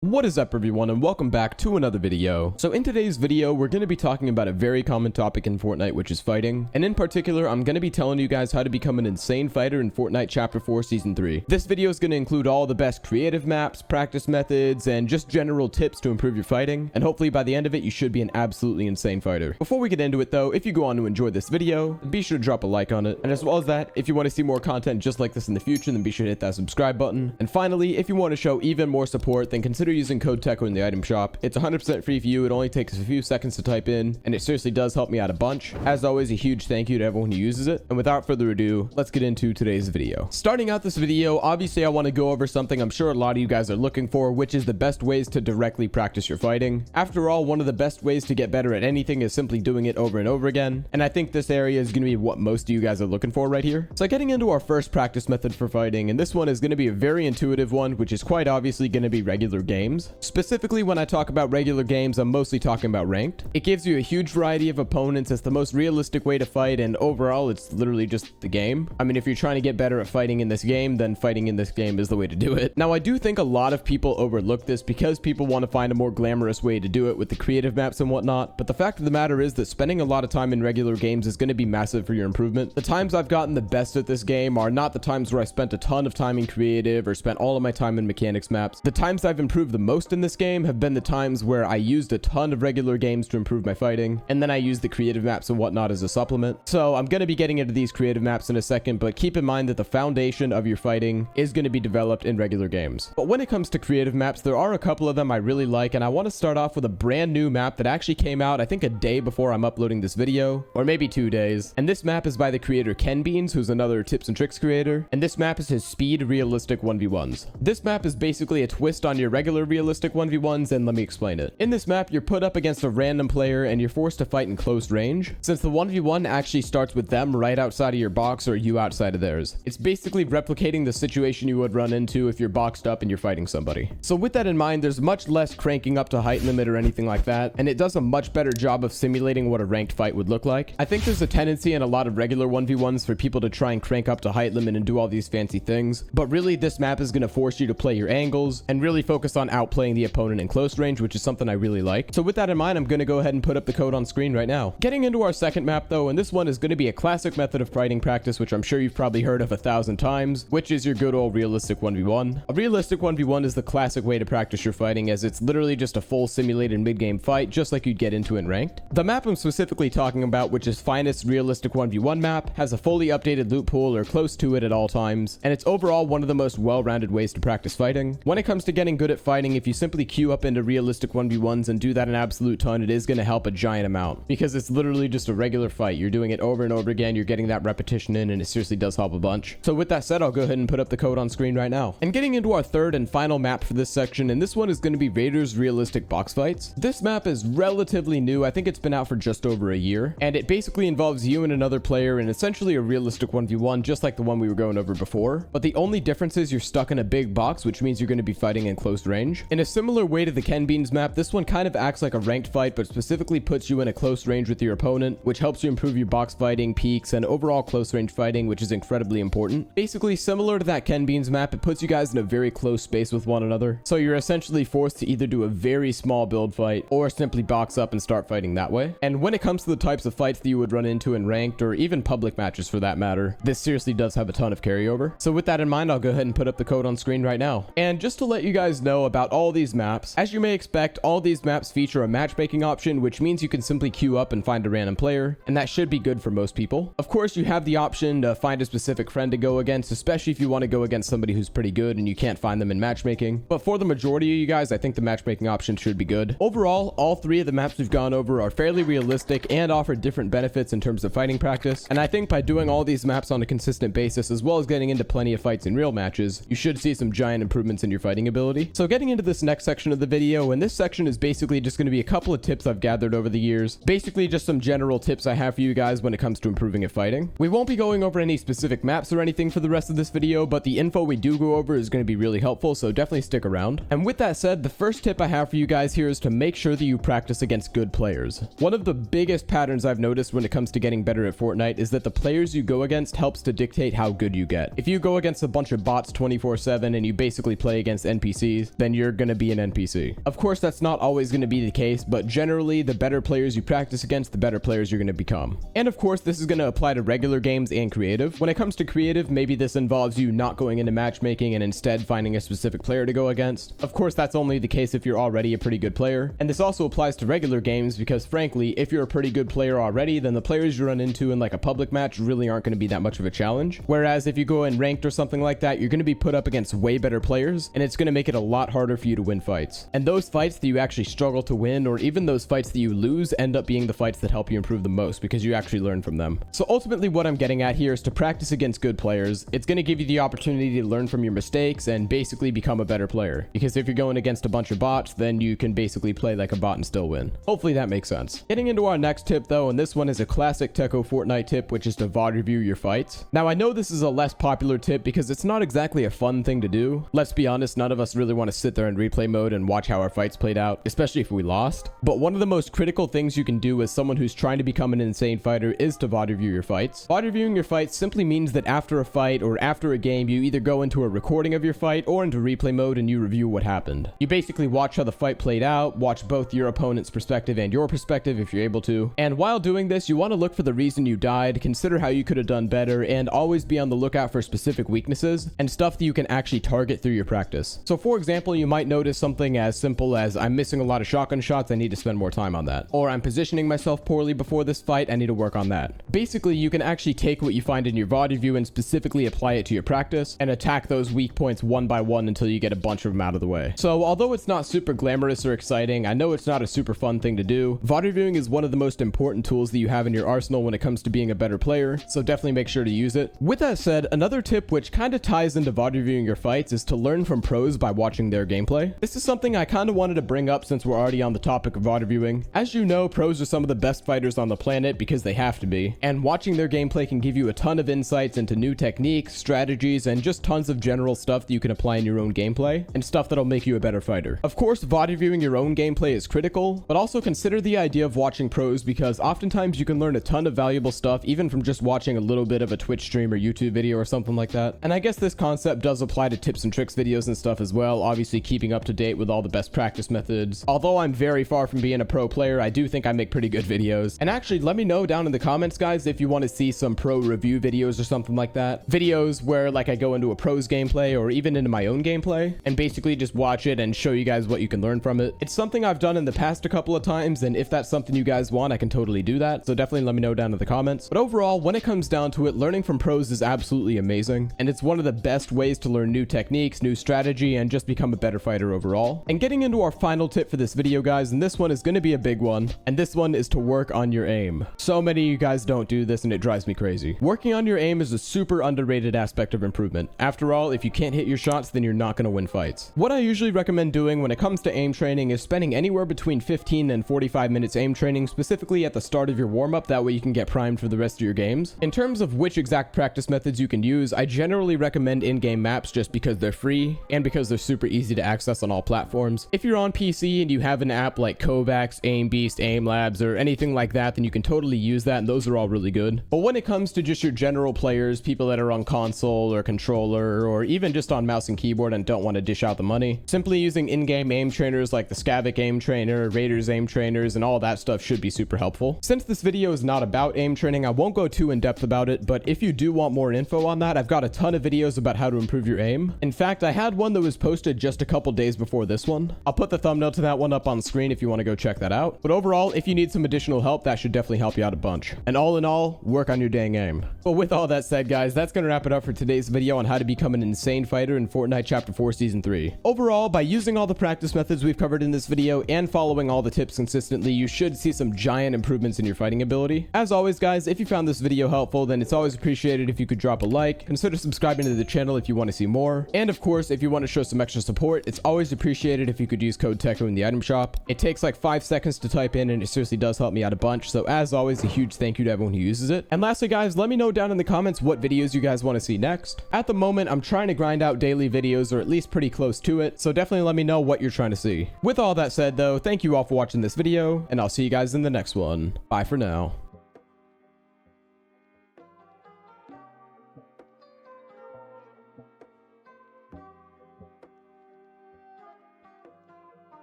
What is up everyone, and welcome back to another video. So in today's video, we're going to be talking about a very common topic in Fortnite, which is fighting. And in particular, I'm going to be telling you guys how to become an insane fighter in Fortnite Chapter 4 Season 3. This video is going to include all the best creative maps, practice methods, and just general tips to improve your fighting. And hopefully by the end of it, you should be an absolutely insane fighter. Before we get into it though, if you go on to enjoy this video, be sure to drop a like on it. And as well as that, if you want to see more content just like this in the future, then be sure to hit that subscribe button. And finally, if you want to show even more support, then consider using code Teckoh in the item shop. It's 100% free for you. It only takes a few seconds to type in, and it seriously does help me out a bunch. As always, a huge thank you to everyone who uses it. And without further ado, let's get into today's video. Starting out this video, obviously I want to go over something I'm sure a lot of you guys are looking for, which is the best ways to directly practice your fighting. After all, one of the best ways to get better at anything is simply doing it over and over again. And I think this area is going to be what most of you guys are looking for right here. So getting into our first practice method for fighting, and this one is going to be a very intuitive one, which is quite obviously going to be regular games. Specifically, when I talk about regular games, I'm mostly talking about ranked. It gives you a huge variety of opponents. It's the most realistic way to fight, and overall, it's literally just the game. I mean, if you're trying to get better at fighting in this game, then fighting in this game is the way to do it. Now, I do think a lot of people overlook this because people want to find a more glamorous way to do it with the creative maps and whatnot, but the fact of the matter is that spending a lot of time in regular games is going to be massive for your improvement. The times I've gotten the best at this game are not the times where I spent a ton of time in creative or spent all of my time in mechanics maps. The times I've improved the most in this game have been the times where I used a ton of regular games to improve my fighting, and then I used the creative maps and whatnot as a supplement. So I'm going to be getting into these creative maps in a second, but keep in mind that the foundation of your fighting is going to be developed in regular games. But when it comes to creative maps, there are a couple of them I really like, and I want to start off with a brand new map that actually came out, I think a day before I'm uploading this video, or maybe 2 days. And this map is by the creator Ken Beans, who's another tips and tricks creator, and this map is his speed realistic 1v1s. This map is basically a twist on your regular realistic 1v1s, and let me explain it. In this map, you're put up against a random player and you're forced to fight in close range, since the 1v1 actually starts with them right outside of your box or you outside of theirs. It's basically replicating the situation you would run into if you're boxed up and you're fighting somebody. So with that in mind, there's much less cranking up to height limit or anything like that, and it does a much better job of simulating what a ranked fight would look like. I think there's a tendency in a lot of regular 1v1s for people to try and crank up to height limit and do all these fancy things, but really this map is going to force you to play your angles and really focus on outplaying the opponent in close range, which is something I really like. So with that in mind, I'm going to go ahead and put up the code on screen right now. Getting into our second map though, and this one is going to be a classic method of fighting practice, which I'm sure you've probably heard of 1,000 times, which is your good old realistic 1v1. A realistic 1v1 is the classic way to practice your fighting, as it's literally just a full simulated mid-game fight, just like you'd get into in ranked. The map I'm specifically talking about, which is Finest Realistic 1v1 map, has a fully updated loot pool or close to it at all times, and it's overall one of the most well-rounded ways to practice fighting. When it comes to getting good at fighting, if you simply queue up into realistic 1v1s and do that an absolute ton, it is going to help a giant amount, because it's literally just a regular fight. You're doing it over and over again, you're getting that repetition in, and it seriously does help a bunch. So with that said, I'll go ahead and put up the code on screen right now. And getting into our third and final map for this section, and this one is going to be Vaders Realistic Box Fights. This map is relatively new. I think it's been out for just over a year, and it basically involves you and another player in essentially a realistic 1v1, just like the one we were going over before. But the only difference is you're stuck in a big box, which means you're going to be fighting in close range. In a similar way to the Ken Beans map, this one kind of acts like a ranked fight, but specifically puts you in a close range with your opponent, which helps you improve your box fighting, peaks, and overall close range fighting, which is incredibly important. Basically, similar to that Ken Beans map, it puts you guys in a very close space with one another, so you're essentially forced to either do a very small build fight or simply box up and start fighting that way. And when it comes to the types of fights that you would run into in ranked, or even public matches for that matter, this seriously does have a ton of carryover. So with that in mind, I'll go ahead and put up the code on screen right now. And just to let you guys know about all these maps, as you may expect, all these maps feature a matchmaking option, which means you can simply queue up and find a random player, and that should be good for most people. Of course, you have the option to find a specific friend to go against, especially if you want to go against somebody who's pretty good and you can't find them in matchmaking. But for the majority of you guys, I think the matchmaking option should be good. Overall, all three of the maps we've gone over are fairly realistic and offer different benefits in terms of fighting practice, and I think by doing all these maps on a consistent basis, as well as getting into plenty of fights in real matches, you should see some giant improvements in your fighting ability. So getting into this next section of the video, and this section is basically just going to be a couple of tips I've gathered over the years, basically just some general tips I have for you guys when it comes to improving at fighting. We won't be going over any specific maps or anything for the rest of this video, but the info we do go over is going to be really helpful, so definitely stick around. And with that said, the first tip I have for you guys here is to make sure that you practice against good players. One of the biggest patterns I've noticed when it comes to getting better at Fortnite is that the players you go against helps to dictate how good you get. If you go against a bunch of bots 24/7 and you basically play against NPCs, then then you're going to be an NPC. Of course, that's not always going to be the case, but generally, the better players you practice against, the better players you're going to become. And of course, this is going to apply to regular games and creative. When it comes to creative, maybe this involves you not going into matchmaking and instead finding a specific player to go against. Of course, that's only the case if you're already a pretty good player. And this also applies to regular games because frankly, if you're a pretty good player already, then the players you run into in like a public match really aren't going to be that much of a challenge. Whereas if you go in ranked or something like that, you're going to be put up against way better players, and it's going to make it a lot harder for you to win fights. And those fights that you actually struggle to win, or even those fights that you lose, end up being the fights that help you improve the most because you actually learn from them. So ultimately what I'm getting at here is to practice against good players. It's going to give you the opportunity to learn from your mistakes and basically become a better player. Because if you're going against a bunch of bots, then you can basically play like a bot and still win. Hopefully that makes sense. Getting into our next tip though, and this one is a classic Teckoh Fortnite tip, which is to VOD review your fights. Now I know this is a less popular tip because it's not exactly a fun thing to do. Let's be honest, none of us really want to sit there in replay mode and watch how our fights played out, especially if we lost. But one of the most critical things you can do as someone who's trying to become an insane fighter is to VOD review your fights. VOD reviewing your fights simply means that after a fight or after a game, you either go into a recording of your fight or into replay mode and you review what happened. You basically watch how the fight played out, watch both your opponent's perspective and your perspective if you're able to. And while doing this, you want to look for the reason you died, consider how you could have done better, and always be on the lookout for specific weaknesses and stuff that you can actually target through your practice. So for example, you might notice something as simple as I'm missing a lot of shotgun shots, I need to spend more time on that. Or I'm positioning myself poorly before this fight, I need to work on that. Basically, you can actually take what you find in your VOD review and specifically apply it to your practice and attack those weak points one by one until you get a bunch of them out of the way. So although it's not super glamorous or exciting, I know it's not a super fun thing to do. VOD reviewing is one of the most important tools that you have in your arsenal when it comes to being a better player, so definitely make sure to use it. With that said, another tip which kind of ties into VOD reviewing your fights is to learn from pros by watching their gameplay. This is something I kind of wanted to bring up since we're already on the topic of VOD reviewing. As you know, pros are some of the best fighters on the planet because they have to be, and watching their gameplay can give you a ton of insights into new techniques, strategies, and just tons of general stuff that you can apply in your own gameplay and stuff that'll make you a better fighter. Of course, VOD reviewing your own gameplay is critical, but also consider the idea of watching pros because oftentimes you can learn a ton of valuable stuff even from just watching a little bit of a Twitch stream or YouTube video or something like that. And I guess this concept does apply to tips and tricks videos and stuff as well, obviously keeping up to date with all the best practice methods. Although I'm very far from being a pro player, I do think I make pretty good videos. And actually, let me know down in the comments, guys, if you want to see some pro review videos or something like that. Videos where like I go into a pro's gameplay or even into my own gameplay and basically just watch it and show you guys what you can learn from it. It's something I've done in the past a couple of times, and if that's something you guys want, I can totally do that. So definitely let me know down in the comments. But overall, when it comes down to it, learning from pros is absolutely amazing, and it's one of the best ways to learn new techniques, new strategy, and just become a better fighter overall. And getting into our final tip for this video, guys, and this one is going to be a big one, and this one is to work on your aim. So many of you guys don't do this, and it drives me crazy. Working on your aim is a super underrated aspect of improvement. After all, if you can't hit your shots, then you're not going to win fights. What I usually recommend doing when it comes to aim training is spending anywhere between 15 and 45 minutes aim training, specifically at the start of your warm-up. That way you can get primed for the rest of your games. In terms of which exact practice methods you can use, I generally recommend in-game maps just because they're free and because they're super easy to access on all platforms. If you're on PC and you have an app like Kovacs, Aim Beast, Aim Labs, or anything like that, then you can totally use that, and those are all really good. But when it comes to just your general players, people that are on console or controller, or even just on mouse and keyboard and don't want to dish out the money, simply using in-game aim trainers like the Skavic aim trainer, Raiders aim trainers, and all that stuff should be super helpful. Since this video is not about aim training, I won't go too in-depth about it, but if you do want more info on that, I've got a ton of videos about how to improve your aim. In fact, I had one that was posted just a couple days before this one. I'll put the thumbnail to that one up on screen if you want to go check that out. But overall, if you need some additional help, that should definitely help you out a bunch. And all in all, work on your dang aim. But with all that said, guys, that's going to wrap it up for today's video on how to become an insane fighter in Fortnite Chapter 4 Season 3. Overall, by using all the practice methods we've covered in this video and following all the tips consistently, you should see some giant improvements in your fighting ability. As always, guys, if you found this video helpful, then it's always appreciated if you could drop a like, consider subscribing to the channel if you want to see more, and of course, if you want to show some extra support, it's always appreciated if you could use code Teckoh in the item shop. It takes like 5 seconds to type in, and it seriously does help me out a bunch, so as always, a huge thank you to everyone who uses it. And lastly, guys, let me know down in the comments what videos you guys want to see next. At the moment, I'm trying to grind out daily videos, or at least pretty close to it, so definitely let me know what you're trying to see. With all that said, though, thank you all for watching this video, and I'll see you guys in the next one. Bye for now.